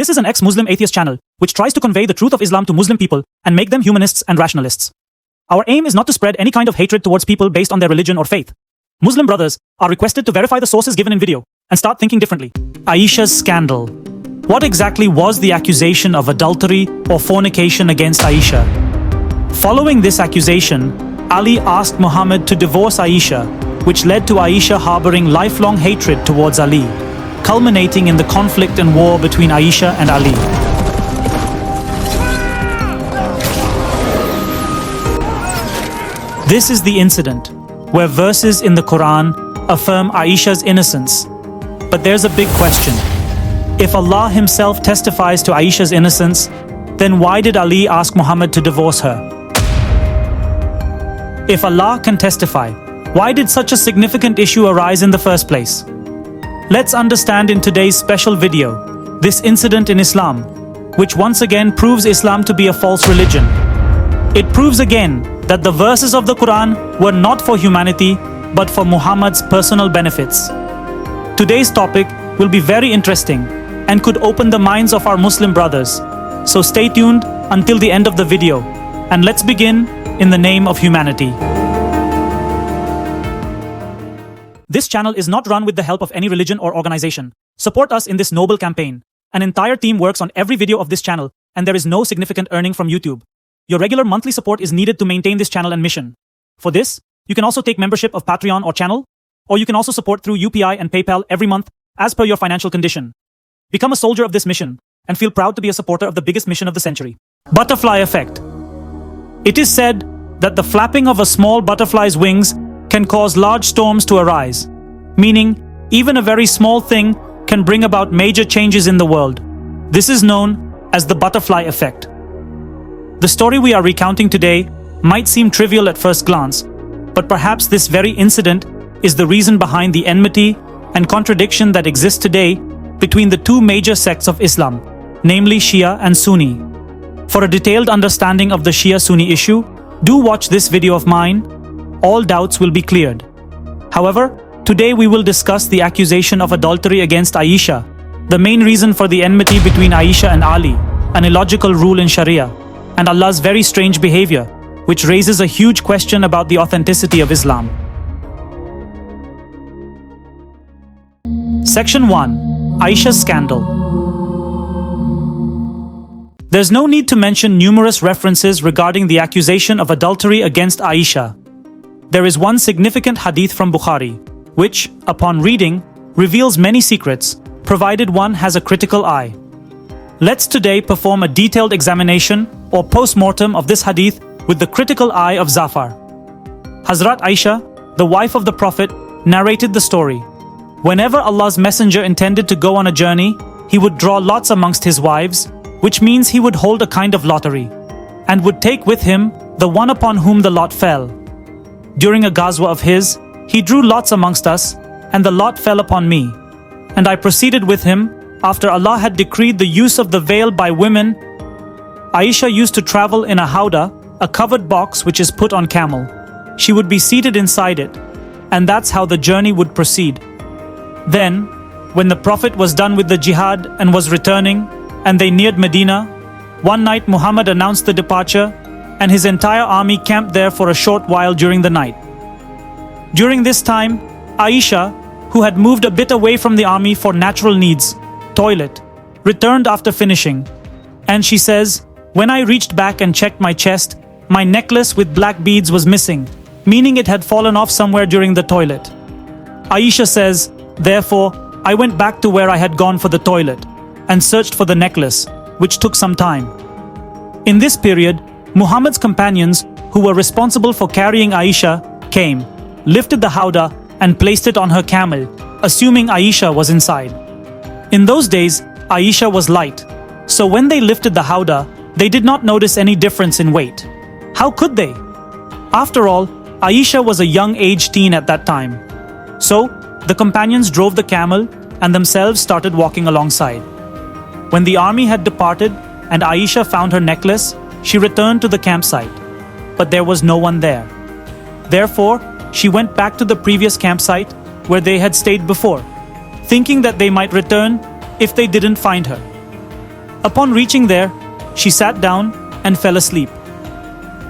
This is an ex-Muslim atheist channel, which tries to convey the truth of Islam to Muslim people and make them humanists and rationalists. Our aim is not to spread any kind of hatred towards people based on their religion or faith. Muslim brothers are requested to verify the sources given in video and start thinking differently. Aisha's scandal. What exactly was the accusation of adultery or fornication against Aisha? Following this accusation, Ali asked Muhammad to divorce Aisha, which led to Aisha harboring lifelong hatred towards Ali, culminating in the conflict and war between Aisha and Ali. This is the incident where verses in the Qur'an affirm Aisha's innocence. But there's a big question. If Allah himself testifies to Aisha's innocence, then why did Ali ask Muhammad to divorce her? If Allah can testify, why did such a significant issue arise in the first place? Let's understand in today's special video this incident in Islam, which once again proves Islam to be a false religion. It proves again that the verses of the Quran were not for humanity, but for Muhammad's personal benefits. Today's topic will be very interesting and could open the minds of our Muslim brothers. So stay tuned until the end of the video, and let's begin in the name of humanity. This channel is not run with the help of any religion or organization. Support us in this noble campaign. An entire team works on every video of this channel, and there is no significant earning from YouTube. Your regular monthly support is needed to maintain this channel and mission. For this, you can also take membership of Patreon or channel, or you can also support through UPI and PayPal every month as per your financial condition. Become a soldier of this mission and feel proud to be a supporter of the biggest mission of the century. Butterfly effect. It is said that the flapping of a small butterfly's wings can cause large storms to arise, meaning even a very small thing can bring about major changes in the world. This is known as the butterfly effect. The story we are recounting today might seem trivial at first glance, but perhaps this very incident is the reason behind the enmity and contradiction that exists today between the two major sects of Islam, namely Shia and Sunni. For a detailed understanding of the Shia-Sunni issue, do watch this video of mine. All doubts will be cleared. However, today we will discuss the accusation of adultery against Aisha, the main reason for the enmity between Aisha and Ali, an illogical rule in Sharia, and Allah's very strange behavior, which raises a huge question about the authenticity of Islam. Section 1. Aisha's scandal. There's no need to mention numerous references regarding the accusation of adultery against Aisha. There is one significant hadith from Bukhari, which, upon reading, reveals many secrets, provided one has a critical eye. Let's today perform a detailed examination or post-mortem of this hadith with the critical eye of Zafar. Hazrat Aisha, the wife of the Prophet, narrated the story. Whenever Allah's messenger intended to go on a journey, he would draw lots amongst his wives, which means he would hold a kind of lottery, and would take with him the one upon whom the lot fell. During a ghazwa of his, he drew lots amongst us, and the lot fell upon me. And I proceeded with him, after Allah had decreed the use of the veil by women. Aisha used to travel in a howdah, a covered box which is put on camel. She would be seated inside it, and that's how the journey would proceed. Then, when the Prophet was done with the jihad and was returning, and they neared Medina, one night Muhammad announced the departure, and his entire army camped there for a short while during the night. During this time, Aisha, who had moved a bit away from the army for natural needs, toilet, returned after finishing. And she says, "When I reached back and checked my chest, my necklace with black beads was missing, meaning it had fallen off somewhere during the toilet." Aisha says, "Therefore, I went back to where I had gone for the toilet and searched for the necklace, which took some time." In this period, Muhammad's companions, who were responsible for carrying Aisha, came, lifted the howdah and placed it on her camel, assuming Aisha was inside. In those days, Aisha was light, so when they lifted the howdah, they did not notice any difference in weight. How could they? After all, Aisha was a young age teen at that time. So, the companions drove the camel and themselves started walking alongside. When the army had departed and Aisha found her necklace, she returned to the campsite, but there was no one there. Therefore, she went back to the previous campsite where they had stayed before, thinking that they might return if they didn't find her. Upon reaching there, she sat down and fell asleep.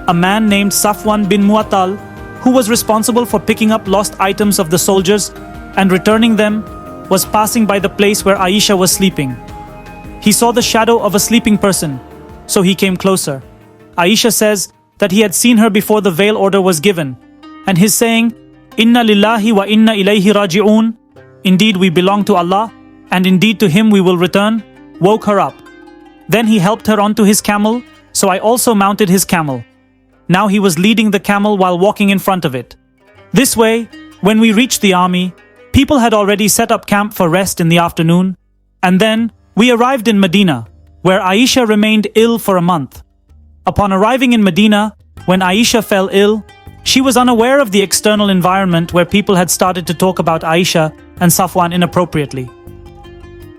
A man named Safwan bin Mu'attal, who was responsible for picking up lost items of the soldiers and returning them, was passing by the place where Aisha was sleeping. He saw the shadow of a sleeping person, so he came closer. Aisha says that he had seen her before the veil order was given, and his saying, "Inna lillahi wa inna ilayhi raji'un," indeed we belong to Allah, and indeed to Him we will return, woke her up. Then he helped her onto his camel, so I also mounted his camel. Now he was leading the camel while walking in front of it. This way, when we reached the army, people had already set up camp for rest in the afternoon, and then we arrived in Medina, where Aisha remained ill for a month. Upon arriving in Medina, when Aisha fell ill, she was unaware of the external environment where people had started to talk about Aisha and Safwan inappropriately.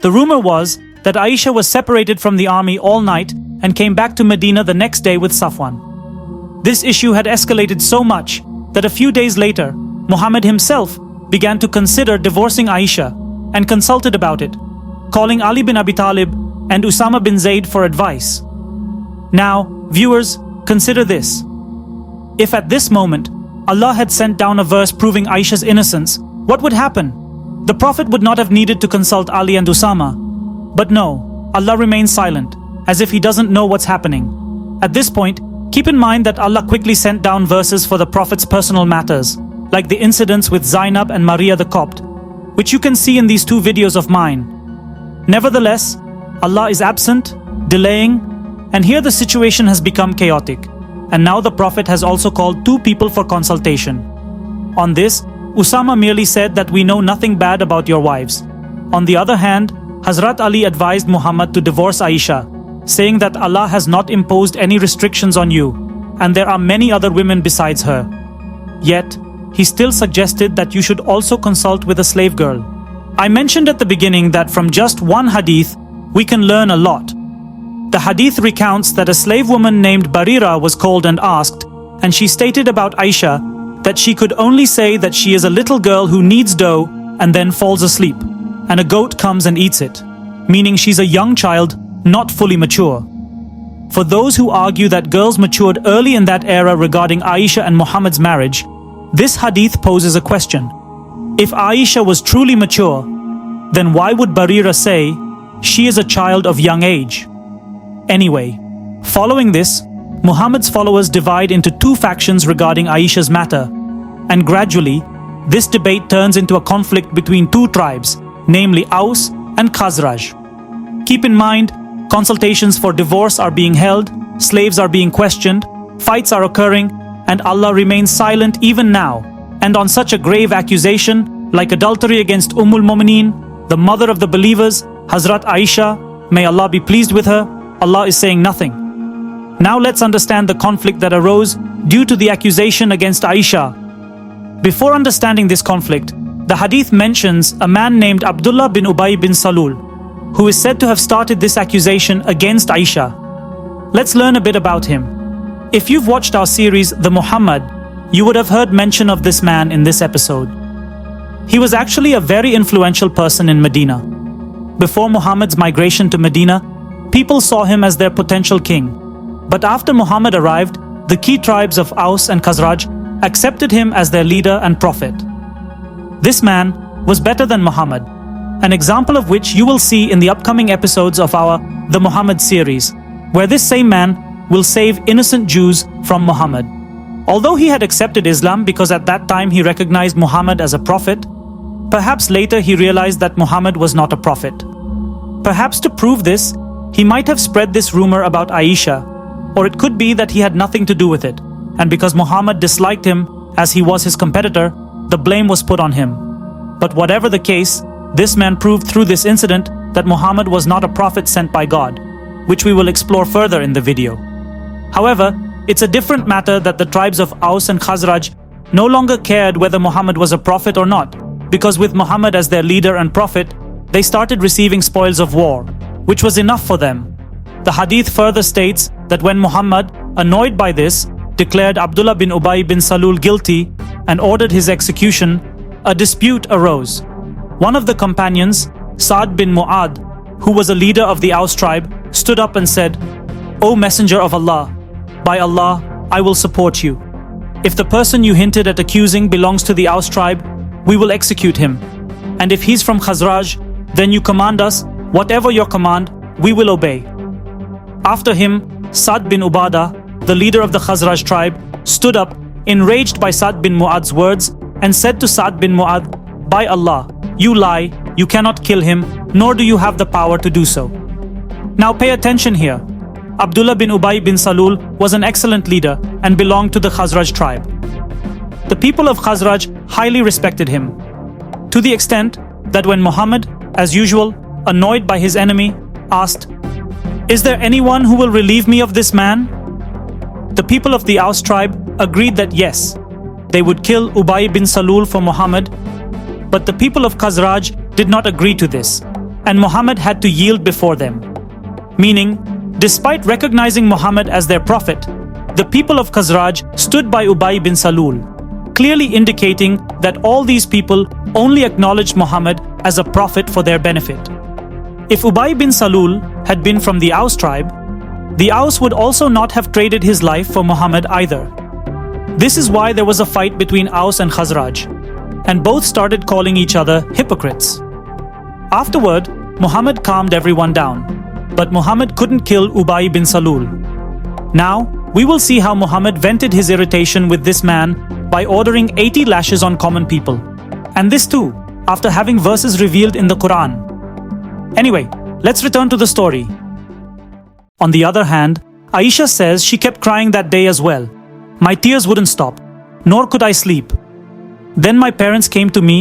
The rumor was that Aisha was separated from the army all night and came back to Medina the next day with Safwan. This issue had escalated so much that a few days later, Muhammad himself began to consider divorcing Aisha and consulted about it, calling Ali bin Abi Talib and Usama bin Zayd for advice. Now, viewers, consider this. If at this moment, Allah had sent down a verse proving Aisha's innocence, what would happen? The Prophet would not have needed to consult Ali and Usama. But no, Allah remains silent, as if He doesn't know what's happening. At this point, keep in mind that Allah quickly sent down verses for the Prophet's personal matters, like the incidents with Zainab and Maria the Copt, which you can see in these two videos of mine. Nevertheless, Allah is absent, delaying, and here the situation has become chaotic, and now the Prophet has also called two people for consultation. On this, Usama merely said that we know nothing bad about your wives. On the other hand, Hazrat Ali advised Muhammad to divorce Aisha, saying that Allah has not imposed any restrictions on you, and there are many other women besides her. Yet, he still suggested that you should also consult with a slave girl. I mentioned at the beginning that from just one hadith, we can learn a lot. The hadith recounts that a slave woman named Barira was called and asked, and she stated about Aisha that she could only say that she is a little girl who needs dough and then falls asleep, and a goat comes and eats it, meaning she's a young child, not fully mature. For those who argue that girls matured early in that era regarding Aisha and Muhammad's marriage, this hadith poses a question. If Aisha was truly mature, then why would Barira say she is a child of young age? Anyway, following this, Muhammad's followers divide into two factions regarding Aisha's matter, and gradually, this debate turns into a conflict between two tribes, namely Aus and Khazraj. Keep in mind, consultations for divorce are being held, slaves are being questioned, fights are occurring, and Allah remains silent even now. And on such a grave accusation, like adultery against Ummul-Mumineen, the mother of the believers, Hazrat Aisha, may Allah be pleased with her, Allah is saying nothing. Now let's understand the conflict that arose due to the accusation against Aisha. Before understanding this conflict, the hadith mentions a man named Abdullah bin Ubay bin Salul, who is said to have started this accusation against Aisha. Let's learn a bit about him. If you've watched our series, The Muhammad, you would have heard mention of this man in this episode. He was actually a very influential person in Medina. Before Muhammad's migration to Medina, people saw him as their potential king. But after Muhammad arrived, the key tribes of Aus and Khazraj accepted him as their leader and prophet. This man was better than Muhammad, an example of which you will see in the upcoming episodes of our The Muhammad series, where this same man will save innocent Jews from Muhammad. Although he had accepted Islam because at that time he recognized Muhammad as a prophet, perhaps later he realized that Muhammad was not a prophet. Perhaps to prove this, he might have spread this rumor about Aisha, or it could be that he had nothing to do with it, and because Muhammad disliked him as he was his competitor, the blame was put on him. But whatever the case, this man proved through this incident that Muhammad was not a prophet sent by God, which we will explore further in the video. However, it's a different matter that the tribes of Aus and Khazraj no longer cared whether Muhammad was a prophet or not, because with Muhammad as their leader and prophet, they started receiving spoils of war, which was enough for them. The hadith further states that when Muhammad, annoyed by this, declared Abdullah bin Ubay bin Salul guilty and ordered his execution, a dispute arose. One of the companions, Sa'd bin Mu'ad, who was a leader of the Aus tribe, stood up and said, "O Messenger of Allah, by Allah, I will support you. If the person you hinted at accusing belongs to the Aus tribe, we will execute him. And if he's from Khazraj, then you command us, whatever your command, we will obey." After him, Sa'd bin Ubadah, the leader of the Khazraj tribe, stood up, enraged by Sa'd bin Mu'adh's words, and said to Sa'd bin Mu'adh, "By Allah, you lie, you cannot kill him, nor do you have the power to do so." Now pay attention here. Abdullah bin Ubay bin Salul was an excellent leader and belonged to the Khazraj tribe. The people of Khazraj highly respected him, to the extent that when Muhammad, as usual, annoyed by his enemy, asked, "Is there anyone who will relieve me of this man?" The people of the Aus tribe agreed that yes, they would kill Ubay bin Salul for Muhammad, but the people of Khazraj did not agree to this, and Muhammad had to yield before them. Meaning, despite recognizing Muhammad as their prophet, the people of Khazraj stood by Ubay bin Salul, clearly indicating that all these people only acknowledged Muhammad as a prophet for their benefit. If Ubay bin Salul had been from the Aus tribe, the Aus would also not have traded his life for Muhammad either. This is why there was a fight between Aus and Khazraj, and both started calling each other hypocrites. Afterward, Muhammad calmed everyone down, but Muhammad couldn't kill Ubay bin Salul. Now, we will see how Muhammad vented his irritation with this man by ordering 80 lashes on common people. And this too, after having verses revealed in the Qur'an. Anyway, let's return to the story. On the other hand, Aisha says she kept crying that day as well. "My tears wouldn't stop, nor could I sleep. Then my parents came to me.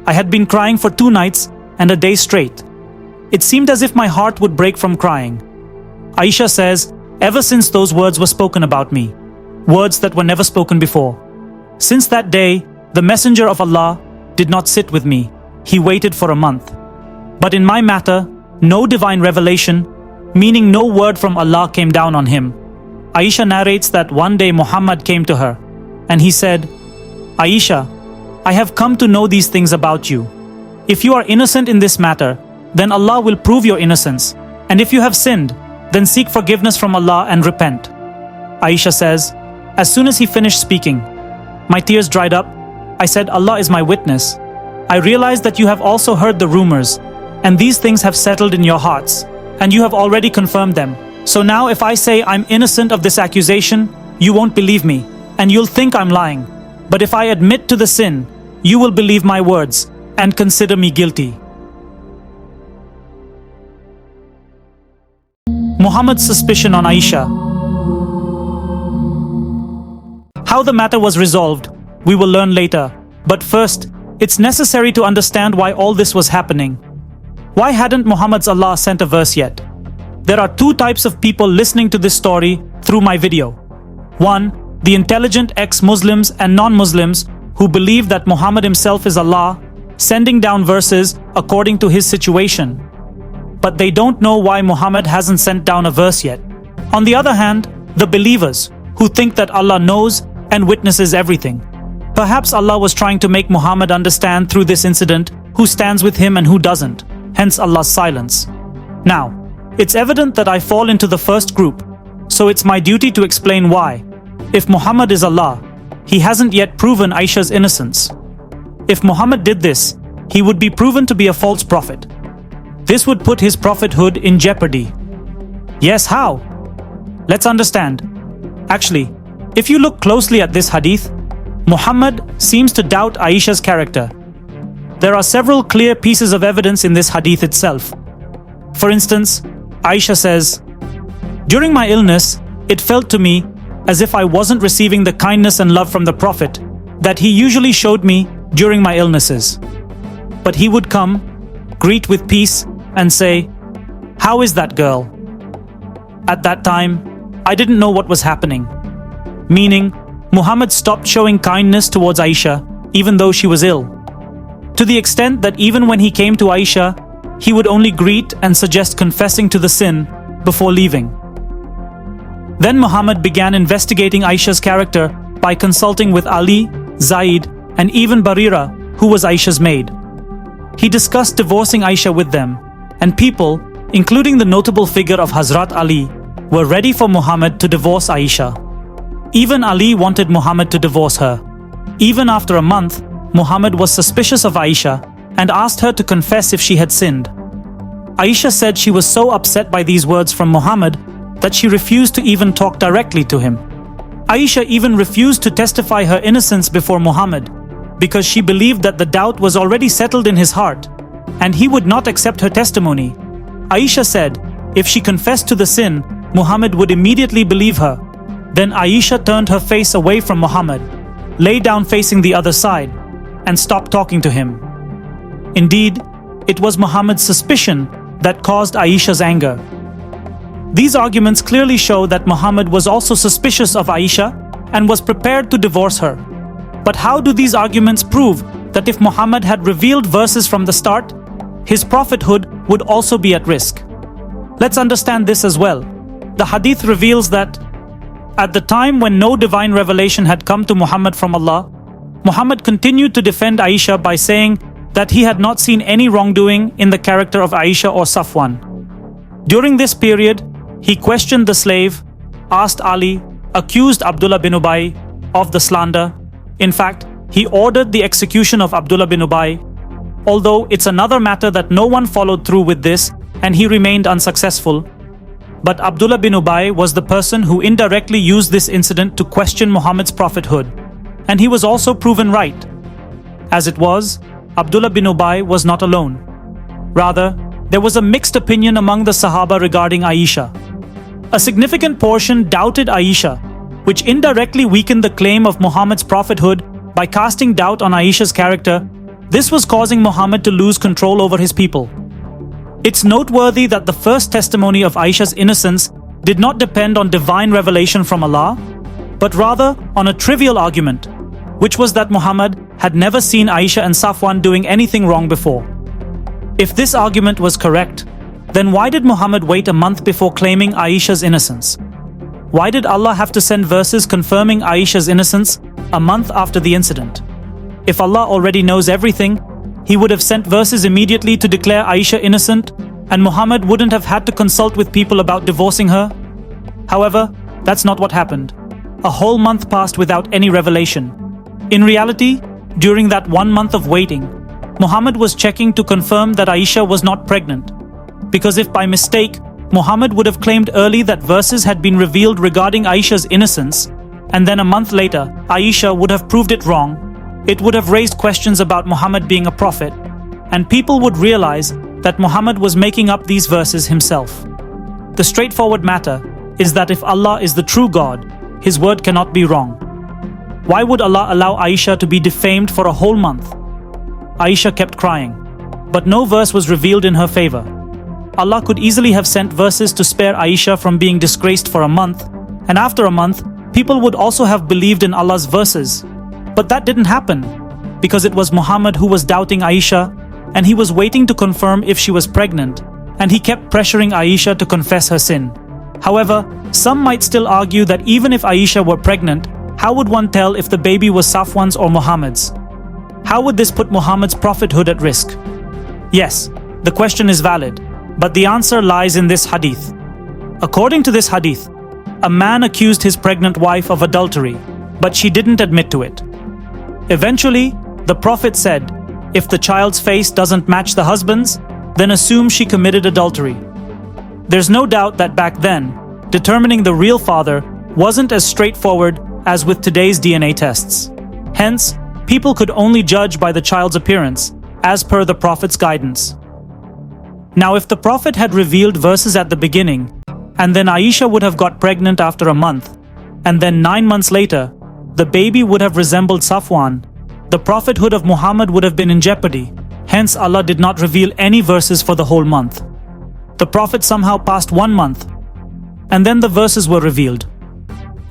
I had been crying for 2 nights and a day straight. It seemed as if my heart would break from crying." Aisha says, "Ever since those words were spoken about me, words that were never spoken before, since that day, the Messenger of Allah did not sit with me. He waited for a month. But in my matter, no divine revelation, meaning no word from Allah, came down on him." Aisha narrates that one day Muhammad came to her, and he said, "Aisha, I have come to know these things about you. If you are innocent in this matter, then Allah will prove your innocence. And if you have sinned, then seek forgiveness from Allah and repent." Aisha says, "As soon as he finished speaking, my tears dried up. I said, 'Allah is my witness. I realize that you have also heard the rumors, and these things have settled in your hearts, and you have already confirmed them. So now if I say I'm innocent of this accusation, you won't believe me, and you'll think I'm lying. But if I admit to the sin, you will believe my words and consider me guilty." Muhammad's suspicion on Aisha. How the matter was resolved, we will learn later. But first, it's necessary to understand why all this was happening. Why hadn't Muhammad's Allah sent a verse yet? There are 2 types of people listening to this story through my video. 1, the intelligent ex-Muslims and non-Muslims who believe that Muhammad himself is Allah, sending down verses according to his situation. But they don't know why Muhammad hasn't sent down a verse yet. On the other hand, the believers who think that Allah knows and witnesses everything. Perhaps Allah was trying to make Muhammad understand through this incident who stands with him and who doesn't, hence Allah's silence. Now, it's evident that I fall into the first group, so it's my duty to explain why. If Muhammad is Allah, he hasn't yet proven Aisha's innocence. If Muhammad did this, he would be proven to be a false prophet. This would put his prophethood in jeopardy. Yes, how? Let's understand. Actually, if you look closely at this hadith, Muhammad seems to doubt Aisha's character. There are several clear pieces of evidence in this hadith itself. For instance, Aisha says, "During my illness, it felt to me as if I wasn't receiving the kindness and love from the Prophet that he usually showed me during my illnesses. But he would come, greet with peace, and say, 'How is that girl?' At that time, I didn't know what was happening." Meaning, Muhammad stopped showing kindness towards Aisha even though she was ill. To the extent that even when he came to Aisha, he would only greet and suggest confessing to the sin before leaving. Then Muhammad began investigating Aisha's character by consulting with Ali, Zaid, and even Barira, who was Aisha's maid. He discussed divorcing Aisha with them, and people, including the notable figure of Hazrat Ali, were ready for Muhammad to divorce Aisha. Even Ali wanted Muhammad to divorce her. Even after a month, Muhammad was suspicious of Aisha and asked her to confess if she had sinned. Aisha said she was so upset by these words from Muhammad that she refused to even talk directly to him. Aisha even refused to testify her innocence before Muhammad because she believed that the doubt was already settled in his heart and he would not accept her testimony. Aisha said if she confessed to the sin, Muhammad would immediately believe her. Then Aisha turned her face away from Muhammad, lay down facing the other side, and stopped talking to him. Indeed, it was Muhammad's suspicion that caused Aisha's anger. These arguments clearly show that Muhammad was also suspicious of Aisha and was prepared to divorce her. But how do these arguments prove that if Muhammad had revealed verses from the start, his prophethood would also be at risk? Let's understand this as well. The hadith reveals that at the time when no divine revelation had come to Muhammad from Allah, Muhammad continued to defend Aisha by saying that he had not seen any wrongdoing in the character of Aisha or Safwan. During this period, he questioned the slave, asked Ali, accused Abdullah bin Ubay of the slander. In fact, he ordered the execution of Abdullah bin Ubay, although it's another matter that no one followed through with this and he remained unsuccessful. But Abdullah bin Ubay was the person who indirectly used this incident to question Muhammad's prophethood, and he was also proven right. As it was, Abdullah bin Ubay was not alone. Rather, there was a mixed opinion among the Sahaba regarding Aisha. A significant portion doubted Aisha, which indirectly weakened the claim of Muhammad's prophethood by casting doubt on Aisha's character. This was causing Muhammad to lose control over his people. It's noteworthy that the first testimony of Aisha's innocence did not depend on divine revelation from Allah, but rather on a trivial argument, which was that Muhammad had never seen Aisha and Safwan doing anything wrong before. If this argument was correct, then why did Muhammad wait a month before claiming Aisha's innocence? Why did Allah have to send verses confirming Aisha's innocence a month after the incident? If Allah already knows everything, He would have sent verses immediately to declare Aisha innocent, and Muhammad wouldn't have had to consult with people about divorcing her. However, that's not what happened. A whole month passed without any revelation. In reality, during that 1 month of waiting, Muhammad was checking to confirm that Aisha was not pregnant. Because if by mistake, Muhammad would have claimed early that verses had been revealed regarding Aisha's innocence, and then a month later, Aisha would have proved it wrong, it would have raised questions about Muhammad being a prophet, and people would realize that Muhammad was making up these verses himself. The straightforward matter is that if Allah is the true God, His word cannot be wrong. Why would Allah allow Aisha to be defamed for a whole month? Aisha kept crying, but no verse was revealed in her favor. Allah could easily have sent verses to spare Aisha from being disgraced for a month, and after a month, people would also have believed in Allah's verses. But that didn't happen, because it was Muhammad who was doubting Aisha, and he was waiting to confirm if she was pregnant, and he kept pressuring Aisha to confess her sin. However, some might still argue that even if Aisha were pregnant, how would one tell if the baby was Safwan's or Muhammad's? How would this put Muhammad's prophethood at risk? Yes, the question is valid, but the answer lies in this hadith. According to this hadith, a man accused his pregnant wife of adultery, but she didn't admit to it. Eventually, the Prophet said, if the child's face doesn't match the husband's, then assume she committed adultery. There's no doubt that back then, determining the real father wasn't as straightforward as with today's DNA tests. Hence, people could only judge by the child's appearance, as per the Prophet's guidance. Now, if the Prophet had revealed verses at the beginning, and then Aisha would have got pregnant after a month, and then 9 months later, the baby would have resembled Safwan, the prophethood of Muhammad would have been in jeopardy. Hence, Allah did not reveal any verses for the whole month. The Prophet somehow passed 1 month, and then the verses were revealed.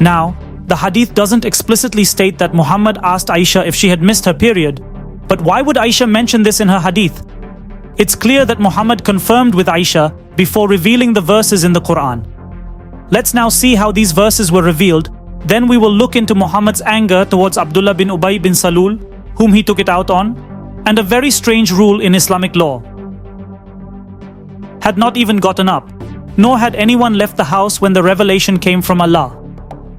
Now, the hadith doesn't explicitly state that Muhammad asked Aisha if she had missed her period, but why would Aisha mention this in her hadith? It's clear that Muhammad confirmed with Aisha before revealing the verses in the Qur'an. Let's now see how these verses were revealed. Then we will look into Muhammad's anger towards Abdullah bin Ubay bin Salul, whom he took it out on, and a very strange rule in Islamic law. had not even gotten up, nor had anyone left the house when the revelation came from Allah.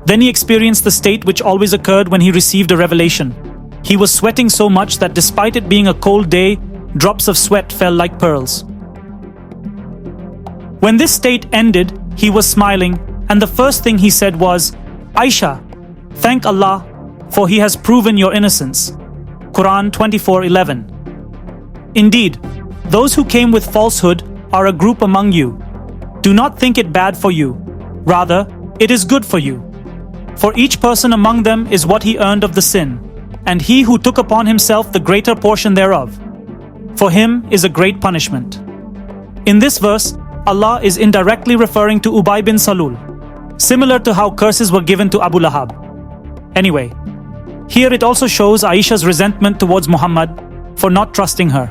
Then he experienced the state which always occurred when he received a revelation. He was sweating so much that despite it being a cold day, drops of sweat fell like pearls. When this state ended, he was smiling, and the first thing he said was, "Aisha, thank Allah, for He has proven your innocence." Qur'an 24:11. Indeed, those who came with falsehood are a group among you. Do not think it bad for you. Rather, it is good for you. For each person among them is what he earned of the sin, and he who took upon himself the greater portion thereof. For him is a great punishment. In this verse, Allah is indirectly referring to Ubay bin Salul, similar to how curses were given to Abu Lahab. Anyway, here it also shows Aisha's resentment towards Muhammad for not trusting her.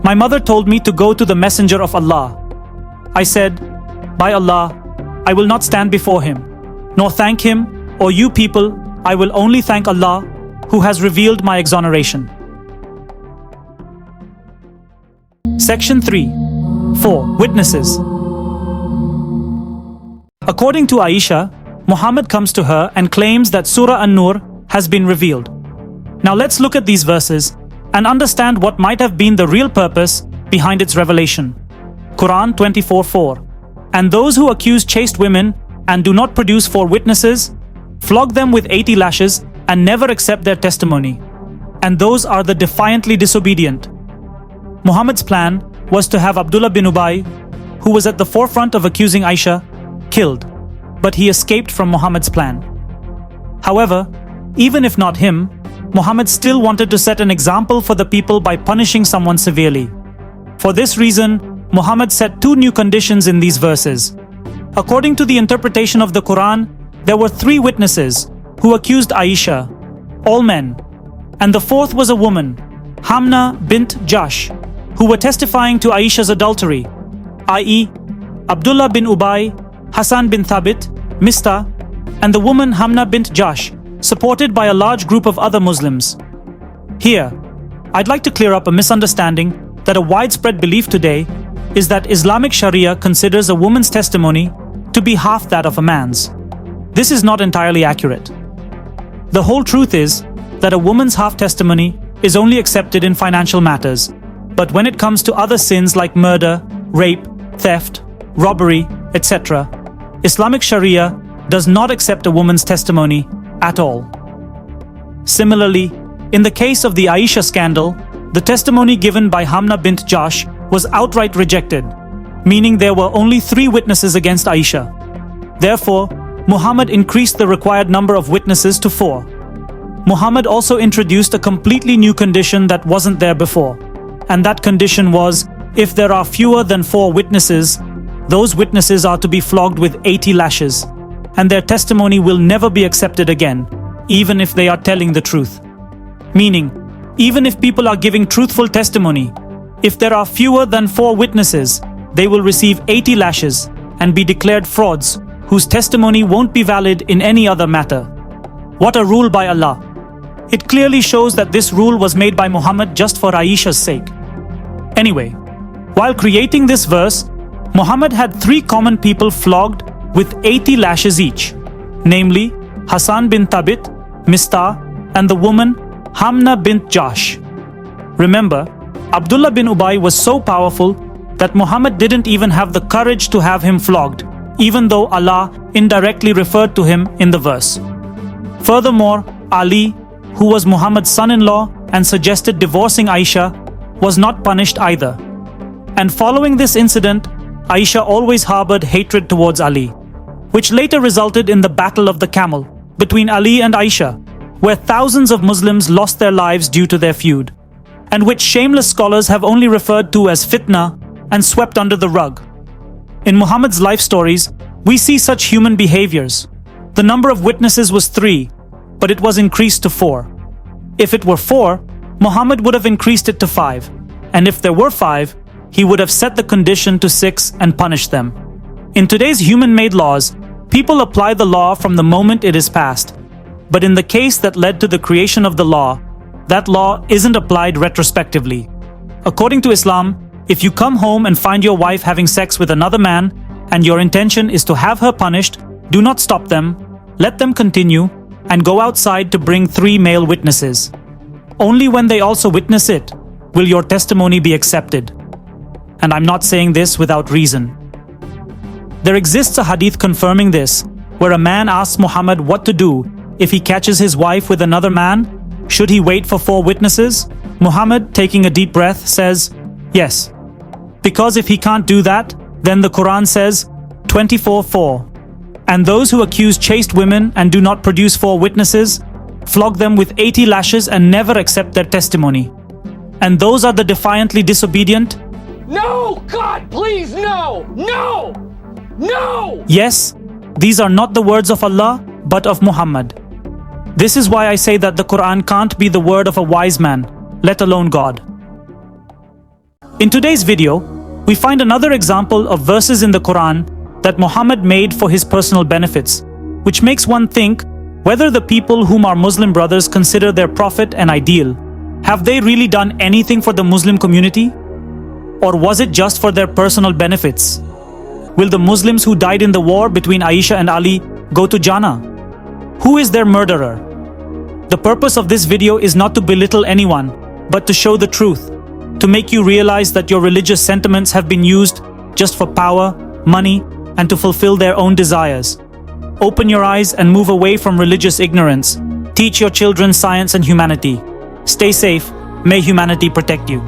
"My mother told me to go to the Messenger of Allah. I said, 'By Allah, I will not stand before him, nor thank him, or you people, I will only thank Allah, who has revealed my exoneration.'" Section 3. 4. Witnesses. According to Aisha, Muhammad comes to her and claims that Surah An-Nur has been revealed. Now let's look at these verses and understand what might have been the real purpose behind its revelation. Qur'an 24:4. "And those who accuse chaste women and do not produce 4 witnesses, flog them with 80 lashes and never accept their testimony. And those are the defiantly disobedient." Muhammad's plan was to have Abdullah bin Ubay, who was at the forefront of accusing Aisha, killed, but he escaped from Muhammad's plan. However, even if not him, Muhammad still wanted to set an example for the people by punishing someone severely. For this reason, Muhammad set 2 new conditions in these verses. According to the interpretation of the Qur'an, there were 3 witnesses who accused Aisha, all men, and the 4th was a woman, Hamna bint Jahsh, who were testifying to Aisha's adultery, i.e., Abdullah bin Ubay, Hassan bin Thabit, Mistah, and the woman Hamna bint Jahsh, supported by a large group of other Muslims. Here, I'd like to clear up a misunderstanding that a widespread belief today is that Islamic Sharia considers a woman's testimony to be half that of a man's. This is not entirely accurate. The whole truth is that a woman's half testimony is only accepted in financial matters, but when it comes to other sins like murder, rape, theft, robbery, etc., Islamic Sharia does not accept a woman's testimony at all. Similarly, in the case of the Aisha scandal, the testimony given by Hamna bint Jahsh was outright rejected, meaning there were only 3 witnesses against Aisha. Therefore, Muhammad increased the required number of witnesses to 4. Muhammad also introduced a completely new condition that wasn't there before, and that condition was, if there are fewer than 4 witnesses, those witnesses are to be flogged with 80 lashes, and their testimony will never be accepted again, even if they are telling the truth. Meaning, even if people are giving truthful testimony, if there are fewer than 4 witnesses, they will receive 80 lashes and be declared frauds whose testimony won't be valid in any other matter. What a rule by Allah! It clearly shows that this rule was made by Muhammad just for Aisha's sake. Anyway, while creating this verse, Muhammad had 3 common people flogged with 80 lashes each, namely Hassan bin Thabit, Mistah, and the woman Hamna bint Jahsh. Remember, Abdullah bin Ubay was so powerful that Muhammad didn't even have the courage to have him flogged, even though Allah indirectly referred to him in the verse. Furthermore, Ali, who was Muhammad's son-in-law and suggested divorcing Aisha, was not punished either. And following this incident, Aisha always harbored hatred towards Ali, which later resulted in the Battle of the Camel between Ali and Aisha, where thousands of Muslims lost their lives due to their feud, and which shameless scholars have only referred to as fitna and swept under the rug. In Muhammad's life stories, we see such human behaviors. The number of witnesses was 3, but it was increased to 4. If it were 4, Muhammad would have increased it to 5, and if there were 5, he would have set the condition to 6 and punished them. In today's human-made laws, people apply the law from the moment it is passed. But in the case that led to the creation of the law, that law isn't applied retrospectively. According to Islam, If you come home and find your wife having sex with another man, and your intention is to have her punished, do not stop them, let them continue, and go outside to bring 3 male witnesses. Only when they also witness it, will your testimony be accepted. And I'm not saying this without reason. There exists a hadith confirming this, where a man asks Muhammad what to do if he catches his wife with another man. Should he wait for 4 witnesses? Muhammad, taking a deep breath, says, yes. Because if he can't do that, then the Qur'an says, 24:4. And those who accuse chaste women and do not produce 4 witnesses, flog them with 80 lashes and never accept their testimony. And those are the defiantly disobedient. No! God, please, no! No! No! Yes, these are not the words of Allah, but of Muhammad. This is why I say that the Qur'an can't be the word of a wise man, let alone God. In today's video, we find another example of verses in the Qur'an that Muhammad made for his personal benefits, which makes one think whether the people whom our Muslim brothers consider their prophet and ideal, have they really done anything for the Muslim community? Or was it just for their personal benefits? Will the Muslims who died in the war between Aisha and Ali go to Jannah? Who is their murderer? The purpose of this video is not to belittle anyone, but to show the truth, to make you realize that your religious sentiments have been used just for power, money, and to fulfill their own desires. Open your eyes and move away from religious ignorance. Teach your children science and humanity. Stay safe. May humanity protect you.